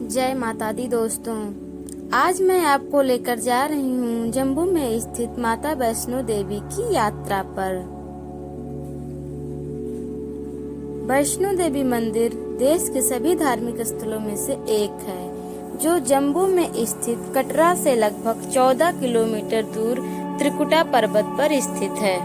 जय माता दी दोस्तों, आज मैं आपको लेकर जा रही हूँ जम्मू में स्थित माता वैष्णो देवी की यात्रा पर। वैष्णो देवी मंदिर देश के सभी धार्मिक स्थलों में से एक है, जो जम्मू में स्थित कटरा से लगभग 14 किलोमीटर दूर त्रिकुटा पर्वत पर स्थित है।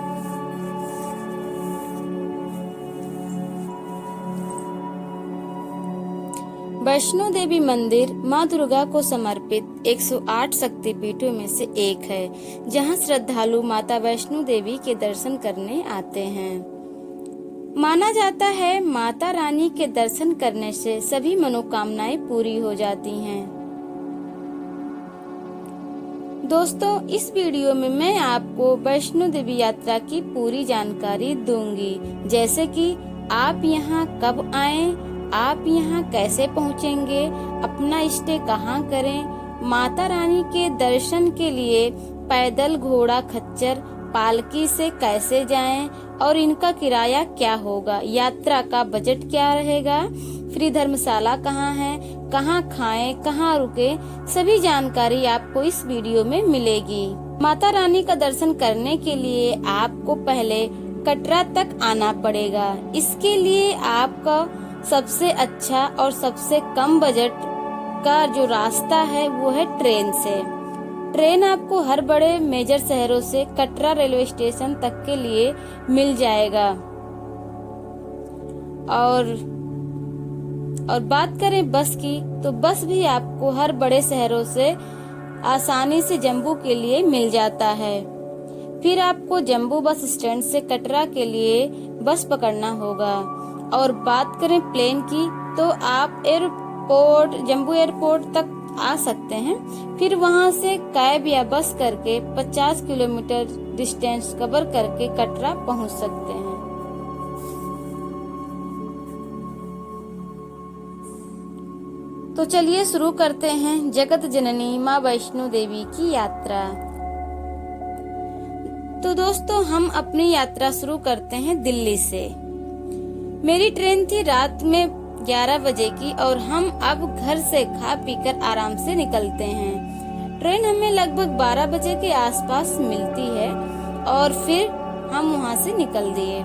वैष्णो देवी मंदिर माँ दुर्गा को समर्पित 108 शक्तिपीठों में से एक है, जहां श्रद्धालु माता वैष्णो देवी के दर्शन करने आते हैं। माना जाता है माता रानी के दर्शन करने से सभी मनोकामनाएं पूरी हो जाती हैं। दोस्तों, इस वीडियो में मैं आपको वैष्णो देवी यात्रा की पूरी जानकारी दूंगी, जैसे कि आप यहाँ कब आएं, आप यहाँ कैसे पहुँचेंगे, अपना स्टे कहाँ करें, माता रानी के दर्शन के लिए पैदल, घोड़ा, खच्चर, पालकी से कैसे जाएं और इनका किराया क्या होगा, यात्रा का बजट क्या रहेगा, फ्री धर्मशाला कहाँ है, कहाँ खाएं, कहाँ रुके, सभी जानकारी आपको इस वीडियो में मिलेगी। माता रानी का दर्शन करने के लिए आपको पहले कटरा तक आना पड़ेगा। इसके लिए आपका सबसे अच्छा और सबसे कम बजट का जो रास्ता है वो है ट्रेन से। ट्रेन आपको हर बड़े मेजर शहरों से कटरा रेलवे स्टेशन तक के लिए मिल जाएगा। और बात करें बस की, तो बस भी आपको हर बड़े शहरों से आसानी से जम्मू के लिए मिल जाता है। फिर आपको जम्मू बस स्टैंड से कटरा के लिए बस पकड़ना होगा। और बात करें प्लेन की, तो आप जम्मू एयरपोर्ट तक आ सकते हैं। फिर वहां से कैब या बस करके 50 किलोमीटर डिस्टेंस कवर करके कटरा पहुंच सकते हैं। तो चलिए शुरू करते हैं जगत जननी माँ वैष्णो देवी की यात्रा। तो दोस्तों, हम अपनी यात्रा शुरू करते हैं दिल्ली से। मेरी ट्रेन थी रात में 11 बजे की और हम अब घर से खा पीकर आराम से निकलते हैं। ट्रेन हमें लगभग 12 बजे के आसपास मिलती है और फिर हम वहां से निकल दिए।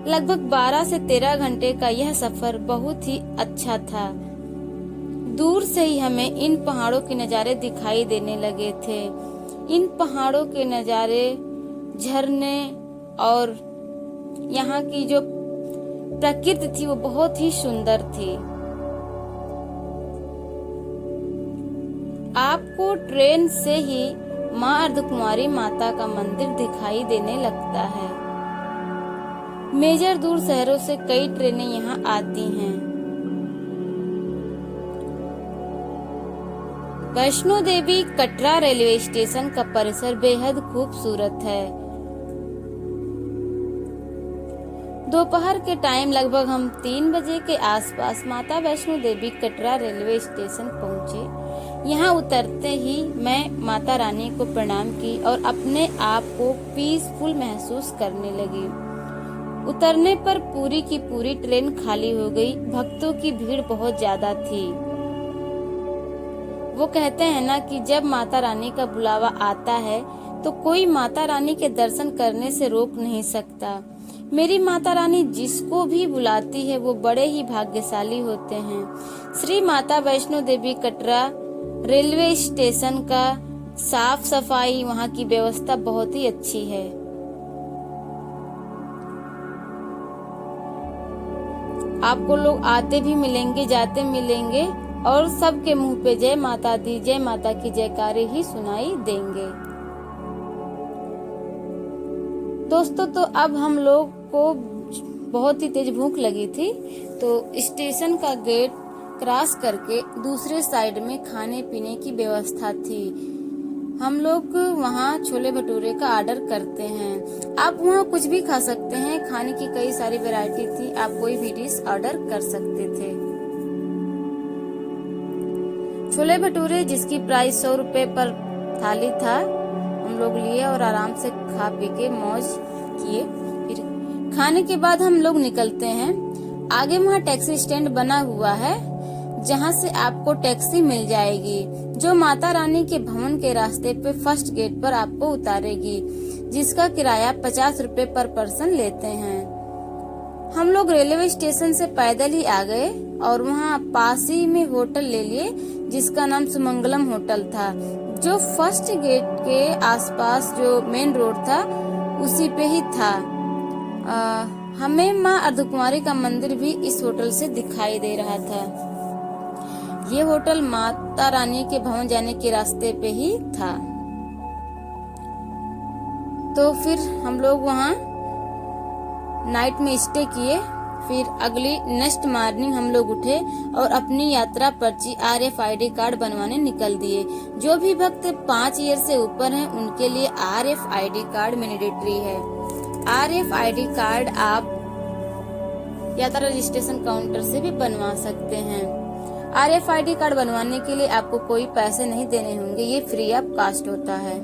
लगभग 12 से 13 घंटे का यह सफर बहुत ही अच्छा था। दूर से ही हमें इन पहाड़ों के नज़ारे दिखाई देने लगे थे। इन पहाड़ों के नज़ारे, झरने और यहाँ की जो प्रकृति थी वो बहुत ही सुंदर थी। आपको ट्रेन से ही माँ अर्धकुमारी माता का मंदिर दिखाई देने लगता है। मेजर दूर शहरों से कई ट्रेनें यहाँ आती हैं। वैष्णो देवी कटरा रेलवे स्टेशन का परिसर बेहद खूबसूरत है। दोपहर के टाइम लगभग हम 3 बजे के आसपास माता वैष्णो देवी कटरा रेलवे स्टेशन पहुंचे। यहाँ उतरते ही मैं माता रानी को प्रणाम की और अपने आप को पीसफुल महसूस करने लगी। उतरने पर पूरी की पूरी ट्रेन खाली हो गई। भक्तों की भीड़ बहुत ज्यादा थी। वो कहते हैं ना कि जब माता रानी का बुलावा आता है तो कोई माता रानी के दर्शन करने से रोक नहीं सकता। मेरी माता रानी जिसको भी बुलाती है वो बड़े ही भाग्यशाली होते हैं। श्री माता वैष्णो देवी कटरा रेलवे स्टेशन का साफ सफाई, वहाँ की व्यवस्था बहुत ही अच्छी है। आपको लोग आते भी मिलेंगे, जाते मिलेंगे और सबके मुंह पे जय माता दी, जय माता की जयकारे ही सुनाई देंगे। दोस्तों, तो अब हम लोग को बहुत ही तेज भूख लगी थी, तो स्टेशन का गेट क्रॉस करके दूसरे साइड में खाने पीने की व्यवस्था थी। हम लोग वहाँ छोले भटूरे का ऑर्डर करते हैं। आप वहाँ कुछ भी खा सकते हैं। खाने की कई सारी वैरायटी थी, आप कोई भी डिश ऑर्डर कर सकते थे। छोले भटूरे जिसकी प्राइस 100 रुपए पर थाली था, हम लोग लिए और आराम से खा पी के मौज किए। फिर खाने के बाद हम लोग निकलते हैं। आगे वहाँ टैक्सी स्टैंड बना हुआ है, जहां से आपको टैक्सी मिल जाएगी जो माता रानी के भवन के रास्ते पे फर्स्ट गेट पर आपको उतारेगी, जिसका किराया 50 रुपए पर पर्सन लेते हैं। हम लोग रेलवे स्टेशन से पैदल ही आ गए और वहाँ पास ही में होटल ले लिए, जिसका नाम सुमंगलम होटल था, जो फर्स्ट गेट के आसपास जो मेन रोड था उसी पे ही था। हमें माँ अर्धकुमारी का मंदिर भी इस होटल से दिखाई दे रहा था। ये होटल माता रानी के भवन जाने के रास्ते पे ही था। तो फिर हम लोग वहाँ नाइट में स्टे किए। फिर अगली नेक्स्ट मॉर्निंग हम लोग उठे और अपनी यात्रा पर्ची RFID कार्ड बनवाने निकल दिए। जो भी भक्त 5 ईयर से ऊपर हैं उनके लिए RFID कार्ड मैंडेटरी है। RFID कार्ड आप यात्रा रजिस्ट्रेशन काउंटर से भी बनवा सकते हैं। RFID कार्ड बनवाने के लिए आपको कोई पैसे नहीं देने होंगे, ये फ्री ऑफ कास्ट होता है।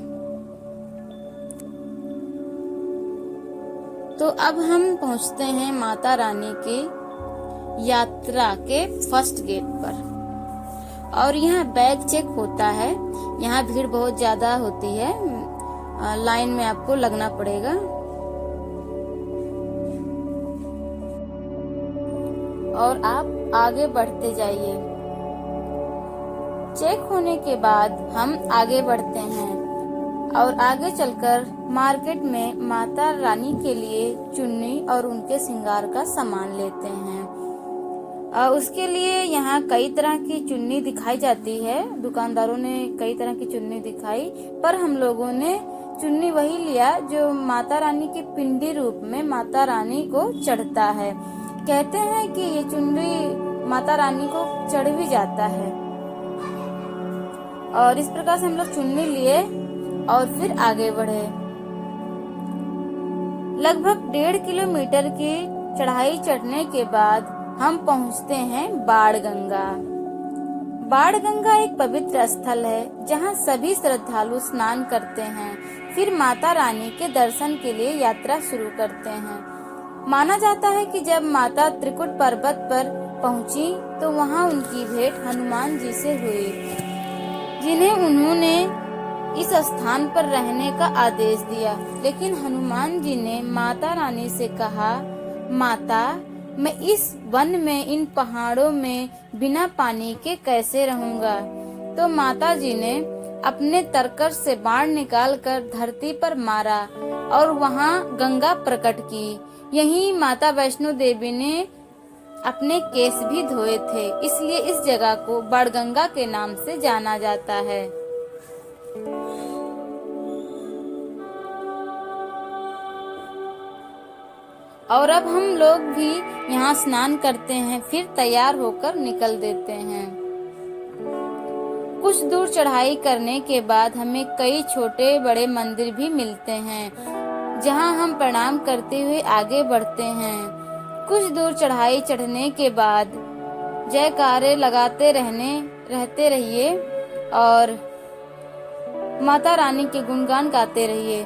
तो अब हम पहुंचते हैं माता रानी की यात्रा के फर्स्ट गेट पर और यहाँ बैग चेक होता है। यहाँ भीड़ बहुत ज्यादा होती है, लाइन में आपको लगना पड़ेगा। और आप आगे बढ़ते जाइए। चेक होने के बाद हम आगे बढ़ते हैं और आगे चलकर मार्केट में माता रानी के लिए चुन्नी और उनके श्रृंगार का सामान लेते हैं। उसके लिए यहाँ कई तरह की चुन्नी दिखाई जाती है। दुकानदारों ने कई तरह की चुन्नी दिखाई, पर हम लोगों ने चुन्नी वही लिया जो माता रानी के पिंडी रूप में माता रानी को चढ़ता है। कहते हैं कि ये चुन्नी माता रानी को चढ़ भी जाता है। और इस प्रकार से हम लोग चुन्नी लिए और फिर आगे बढ़े। लगभग 1.5 किलोमीटर की चढ़ाई चढ़ने के बाद हम पहुंचते हैं बाणगंगा। बाणगंगा एक पवित्र स्थल है जहां सभी श्रद्धालु स्नान करते हैं, फिर माता रानी के दर्शन के लिए यात्रा शुरू करते हैं। माना जाता है कि जब माता त्रिकुट पर्वत पर पहुंची तो वहां उनकी भेंट हनुमान जी से हुई, जिन्हें उन्होंने इस स्थान पर रहने का आदेश दिया। लेकिन हनुमान जी ने माता रानी से कहा, माता मैं इस वन में इन पहाड़ों में बिना पानी के कैसे रहूंगा। तो माता जी ने अपने तरकश से बाण निकालकर धरती पर मारा और वहां गंगा प्रकट की। यहीं माता वैष्णो देवी ने अपने केस भी धोए थे, इसलिए इस जगह को बाणगंगा के नाम से जाना जाता है। और अब हम लोग भी यहाँ स्नान करते हैं, फिर तैयार होकर निकल देते हैं। कुछ दूर चढ़ाई करने के बाद हमें कई छोटे बड़े मंदिर भी मिलते हैं, जहाँ हम प्रणाम करते हुए आगे बढ़ते हैं। कुछ दूर चढ़ाई चढ़ने के बाद जयकारे लगाते रहते रहिए और माता रानी के गुणगान गाते रहिए।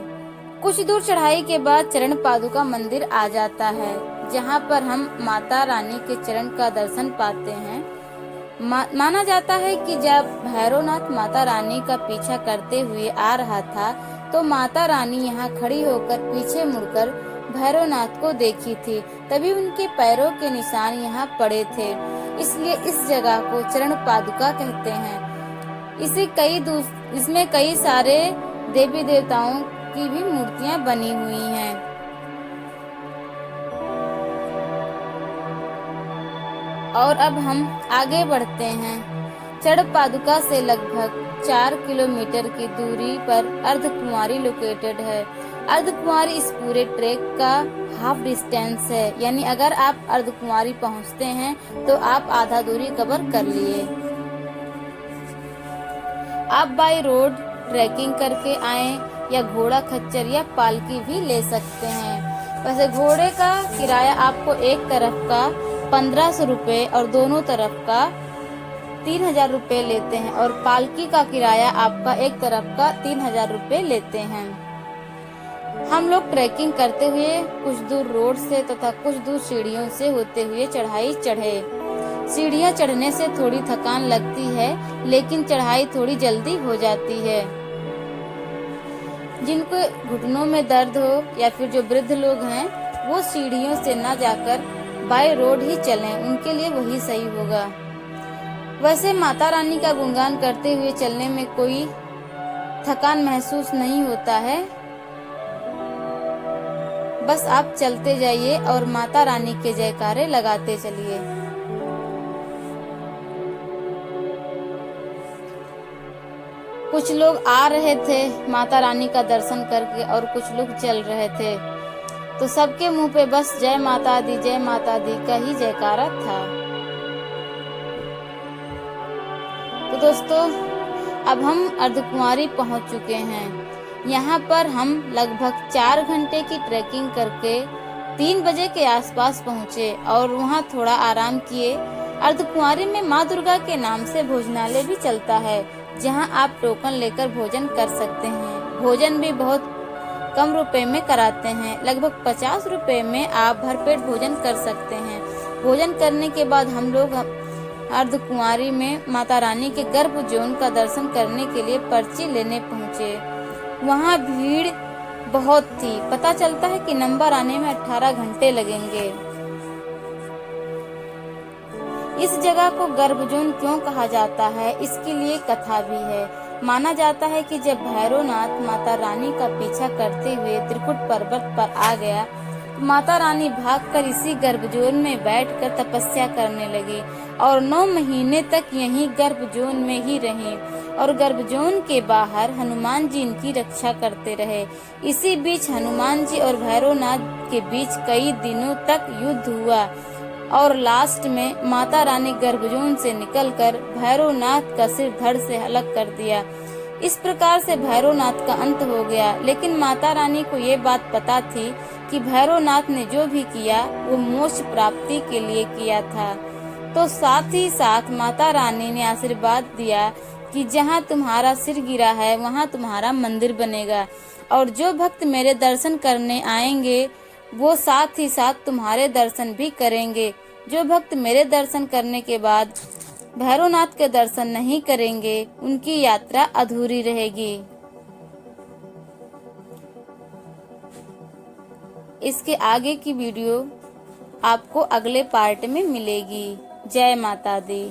कुछ दूर चढ़ाई के बाद चरण पादुका मंदिर आ जाता है, जहाँ पर हम माता रानी के चरण का दर्शन पाते हैं। माना जाता है कि जब भैरवनाथ माता रानी का पीछा करते हुए आ रहा था तो माता रानी यहाँ खड़ी होकर पीछे मुड़कर भैरवनाथ को देखी थी, तभी उनके पैरों के निशान यहाँ पड़े थे, इसलिए इस जगह को चरण पादुका कहते हैं। इसमें कई सारे देवी देवताओं की भी मूर्तियां बनी हुई हैं। और अब हम आगे बढ़ते हैं। चरण पादुका से लगभग 4 किलोमीटर की दूरी पर अर्धकुमारी लोकेटेड है। अर्धकुमारी इस पूरे ट्रैक का हाफ डिस्टेंस है, यानी अगर आप अर्धकुमारी पहुंचते हैं तो आप आधा दूरी कवर कर लिए। आप बाय रोड ट्रैकिंग करके आए या घोड़ा खच्चर या पालकी भी ले सकते हैं। वैसे घोड़े का किराया आपको एक तरफ का 1500 रुपए और दोनों तरफ का 3000 रुपए लेते हैं, और पालकी का किराया आपका एक तरफ का 3000 रुपए लेते हैं। हम लोग ट्रैकिंग करते हुए कुछ दूर रोड से तथा कुछ दूर सीढ़ियों से होते हुए चढ़ाई चढ़े। सीढ़ियाँ चढ़ने से थोड़ी थकान लगती है, लेकिन चढ़ाई थोड़ी जल्दी हो जाती है। जिनको घुटनों में दर्द हो या फिर जो वृद्ध लोग हैं, वो सीढ़ियों से ना जाकर बाय रोड ही चलें, उनके लिए वही सही होगा। वैसे माता रानी का गुणगान करते हुए चलने में कोई थकान महसूस नहीं होता है। बस आप चलते जाइए और माता रानी के जयकारे लगाते चलिए। कुछ लोग आ रहे थे माता रानी का दर्शन करके और कुछ लोग चल रहे थे, तो सबके मुंह पे बस जय माता दी का ही जयकारा था। तो दोस्तों, अब हम अर्धकुंवारी पहुंच चुके हैं। यहाँ पर हम लगभग 4 घंटे की ट्रैकिंग करके 3 बजे के आसपास पहुँचे और वहाँ थोड़ा आराम किए। अर्धकुंवारी में माँ दुर्गा के नाम से भोजनालय भी चलता है, जहाँ आप टोकन लेकर भोजन कर सकते हैं। भोजन भी बहुत कम रुपए में कराते हैं, लगभग 50 रुपए में आप भरपेट भोजन कर सकते हैं। भोजन करने के बाद हम लोग अर्धकुंवारी में माता रानी के गर्भ जोन का दर्शन करने के लिए पर्ची लेने पहुँचे। वहाँ भीड़ बहुत थी। पता चलता है कि नंबर आने में 18 घंटे लगेंगे। इस जगह को गर्भजोन क्यों कहा जाता है, इसके लिए कथा भी है। माना जाता है कि जब भैरवनाथ माता रानी का पीछा करते हुए त्रिकुट पर्वत पर आ गया, तो माता रानी भागकर इसी गर्भजोन में बैठकर तपस्या करने लगी और 9 महीने तक यहीं गर्भजोन में ही रहीं और गर्भजोन के बाहर हनुमान जी इनकी रक्षा करते रहे। इसी बीच हनुमान जी और भैरवनाथ के बीच कई दिनों तक युद्ध हुआ और लास्ट में माता रानी गर्भजोन से निकलकर भैरवनाथ का सिर धड़ से अलग कर दिया। इस प्रकार से भैरवनाथ का अंत हो गया। लेकिन माता रानी को ये बात पता थी कि भैरवनाथ ने जो भी किया वो मोक्ष प्राप्ति के लिए किया था। तो साथ ही साथ माता रानी ने आशीर्वाद दिया कि जहाँ तुम्हारा सिर गिरा है वहाँ तुम्हारा मंदिर बनेगा और जो भक्त मेरे दर्शन करने आएंगे वो साथ ही साथ तुम्हारे दर्शन भी करेंगे। जो भक्त मेरे दर्शन करने के बाद भैरवनाथ के दर्शन नहीं करेंगे, उनकी यात्रा अधूरी रहेगी। इसके आगे की वीडियो आपको अगले पार्ट में मिलेगी। जय माता दी।